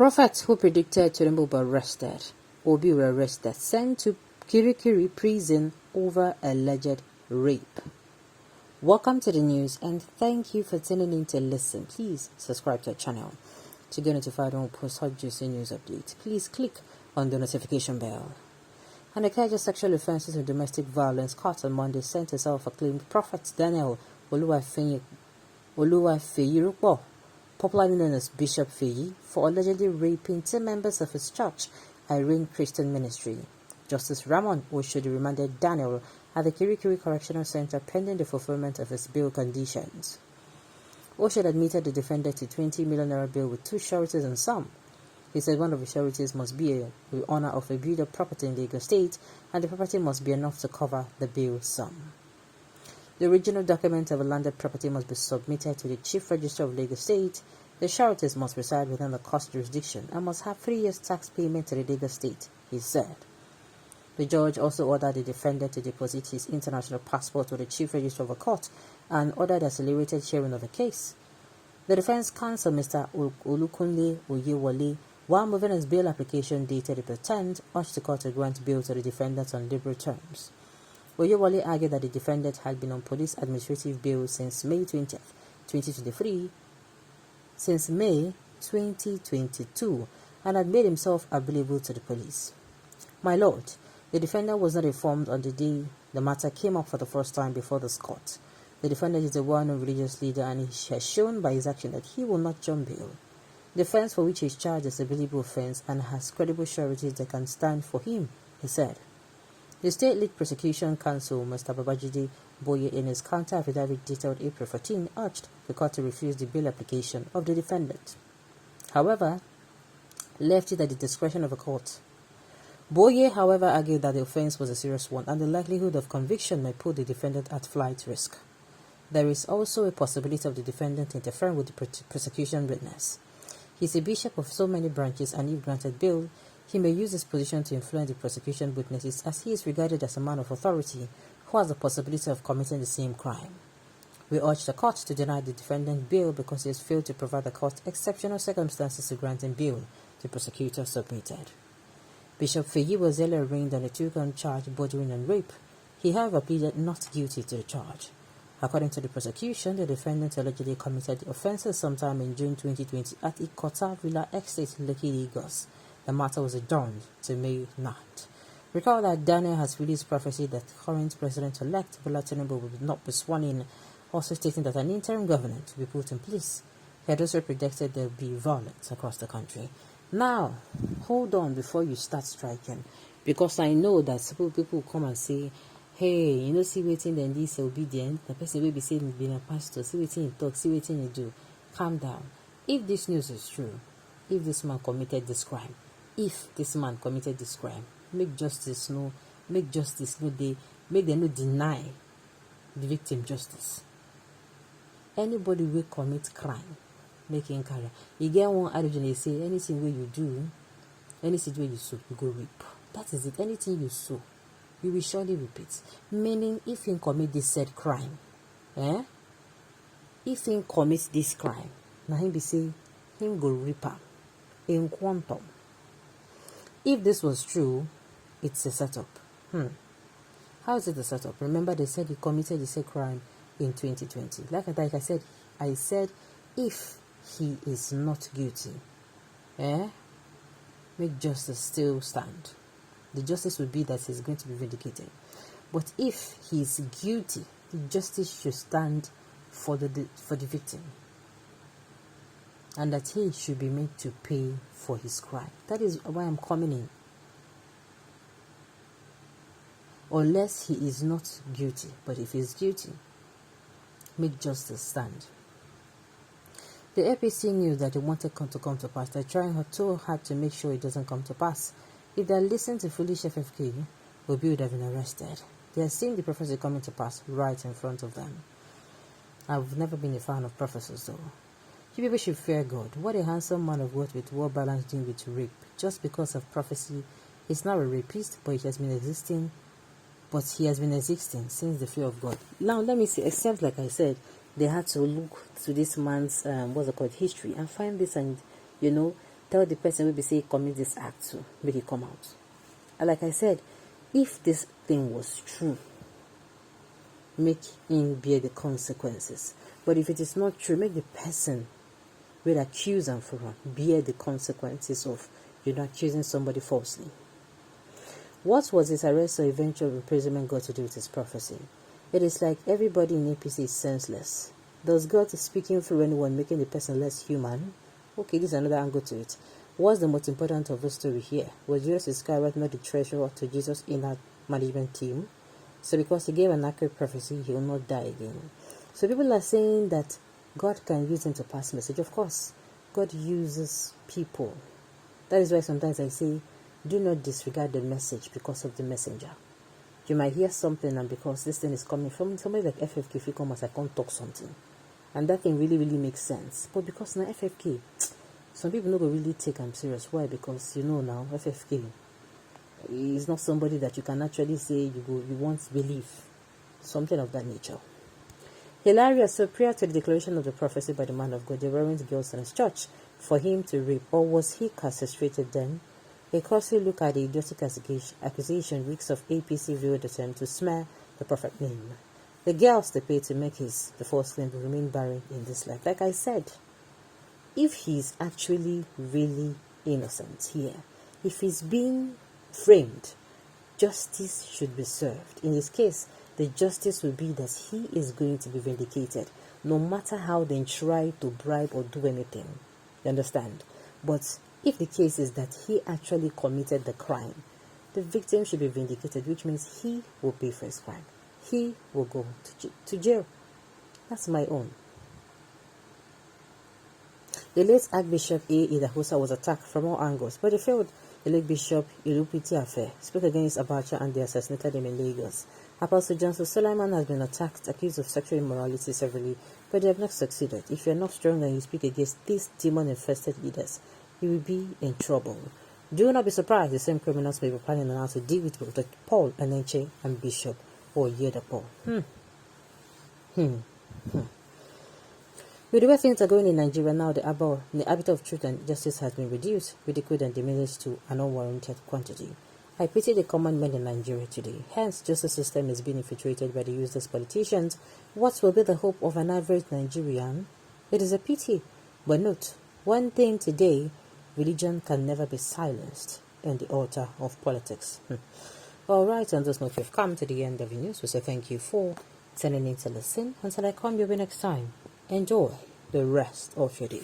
Prophets who predicted Tinubu were arrested, or be arrested, sent to Kirikiri prison over alleged rape. Welcome to the news and thank you for tuning in to listen. Please subscribe to our channel to get notified when we post hot juicy news updates. Please click on the notification bell. An alleged sexual offences and domestic violence court on Monday sent a self-acclaimed prophet Daniel Oluwafeyirupo, popularly known as Bishop Feyi, for allegedly raping 2 members of his church, Irene Christian Ministry. Justice Ramon Oshodi remanded Daniel at the Kirikiri Correctional Center pending the fulfillment of his bail conditions. Oshodi admitted the defendant to 20 million naira bail with 2 sureties and some. He said one of the sureties must be the owner of a built-up property in Lagos State, and the property must be enough to cover the bail sum. The original document of a landed property must be submitted to the Chief Register of Lagos State. The sureties must reside within the court jurisdiction and must have 3 years tax payment to the Lagos State, he said. The judge also ordered the defendant to deposit his international passport to the Chief Register of a court and ordered accelerated hearing of the case. The defense counsel, Mr. Olukunle Oyewole, while moving his bail application dated April 10th, urged the court to grant bail to the defendant on liberal terms. Oyewole argued that the defendant had been on police administrative bail since May 20th, 2023, since May 2022, and had made himself available to the police. My lord, the defendant was not informed on the day the matter came up for the first time before this court. The defendant is a well-known religious leader and he has shown by his action that he will not jump bail. The offense for which he is charged is a believable offense and has credible sureties that can stand for him, he said. The State Lead Prosecution Counsel, Mr. Babajide Boye, in his counter affidavit dated April 14, urged the court to refuse the bail application of the defendant. However, left it at the discretion of the court. Boye, however, argued that the offense was a serious one and the likelihood of conviction may put the defendant at flight risk. There is also a possibility of the defendant interfering with the prosecution witness. He is a bishop of so many branches, and if granted bail, he may use his position to influence the prosecution witnesses, as he is regarded as a man of authority who has the possibility of committing the same crime. We urge the court to deny the defendant bail because he has failed to provide the court exceptional circumstances to grant him bail, the prosecutor submitted. Bishop Feyi was earlier arraigned on a 2-count charge bordering on rape. He, however, pleaded not guilty to the charge. According to the prosecution, the defendant allegedly committed the offences sometime in June 2020 at Ikota Villa Estate, Lekki, Lagos. The matter was adjourned to May 9th. Recall that Daniel has released prophecy that current President-elect Bola Tinubu will not be sworn in, also stating that an interim government will be put in place. He had also predicted there will be violence across the country. Now, hold on before you start striking, because I know that some people will come and say, hey, you know, see waiting then this obedient, the person will be saying being a pastor, see waiting you talk, see waiting you do. Calm down. If this news is true, if this man committed this crime, make justice no day, make them no deny the victim justice. Anybody will commit crime, make him carry. You get one adage they say, anything where you do, anything where you sow, you go reap. That is it. Anything you sow, you will surely reap it. Meaning, if he commit this said crime, if he commits this crime, now him be say, him go reap am in quantum. If this was true, it's a setup. How is it a setup? Remember, they said he committed the said crime in 2020. Like I said, if he is not guilty, make justice still stand. The justice would be that he's going to be vindicated. But if he is guilty, the justice should stand for the victim, and that he should be made to pay for his crime. That is why I'm coming in. Unless he is not guilty, but if he is guilty, make justice stand. The APC knew that they wanted to come to pass. They're trying too hard to make sure it doesn't come to pass. If they listened to foolish FFK, Obi would have been arrested. They are seeing the prophecy coming to pass right in front of them. I've never been a fan of prophecies though. You people should fear God. What a handsome man of God with well balanced doing with rape. Just because of prophecy, he's not a rapist, but he has been existing since the fear of God. Now let me see, except like I said, they had to look to this man's history and find this, and tell the person will be say commit this act to make it come out. And like I said, if this thing was true, make him bear the consequences. But if it is not true, make the person will accuse and for bear the consequences of accusing somebody falsely. What was his arrest or eventual imprisonment got to do with his prophecy? It is like everybody in APC is senseless. Does God speaking through anyone, making the person less human? Okay, this is another angle to it. What's the most important of the story here? Was Judas Iscariot not the treasurer to Jesus' inner management team? So because he gave an accurate prophecy, he will not die again. So people are saying that God can use him to pass message. Of course, God uses people. That is why sometimes I say, do not disregard the message because of the messenger. You might hear something, and because this thing is coming from somebody like FFK, if you come as I can't talk something, and that thing really, really makes sense. But because now FFK, some people don't really take him serious. Why? Because now FFK is not somebody that you can actually say you want belief, something of that nature. Hilarious. So prior to the declaration of the prophecy by the man of God, there weren't girls in his church for him to rape, or was he castrated then? A closely look at the idiotic accusation weeks of APC viewed attempt to smear the prophet name. The girls they paid to make the false claim will remain barren in this life. Like I said, if he's actually really innocent here, if he's being framed, justice should be served. In this case, the justice will be that he is going to be vindicated, no matter how they try to bribe or do anything. You understand? But if the case is that he actually committed the crime, the victim should be vindicated, which means he will pay for his crime. He will go to jail. That's my own. The late Archbishop A. Idahosa was attacked from all angles, but he failed. The late Bishop Ilupiti Afe spoke against Abacha and they assassinated him in Lagos. Apostle Johnson Solomon has been attacked, accused of sexual immorality severally, but they have not succeeded. If you are not strong and you speak against these demon-infested leaders, you will be in trouble. Do not be surprised the same criminals may be planning on how to deal with Dr. Paul Enenche and Bishop Oyedepo. With the way things are going in Nigeria now, the arbiter of truth and justice has been reduced, ridiculed and diminished to an unwarranted quantity. I pity the common men in Nigeria today. Hence, justice system is being infiltrated by the useless politicians. What will be the hope of an average Nigerian? It is a pity. But note, one thing today, religion can never be silenced on the altar of politics. Alright, on this note, we've come to the end of the news. We say thank you for tuning in to listen. Until I come your way next time, enjoy the rest of your day.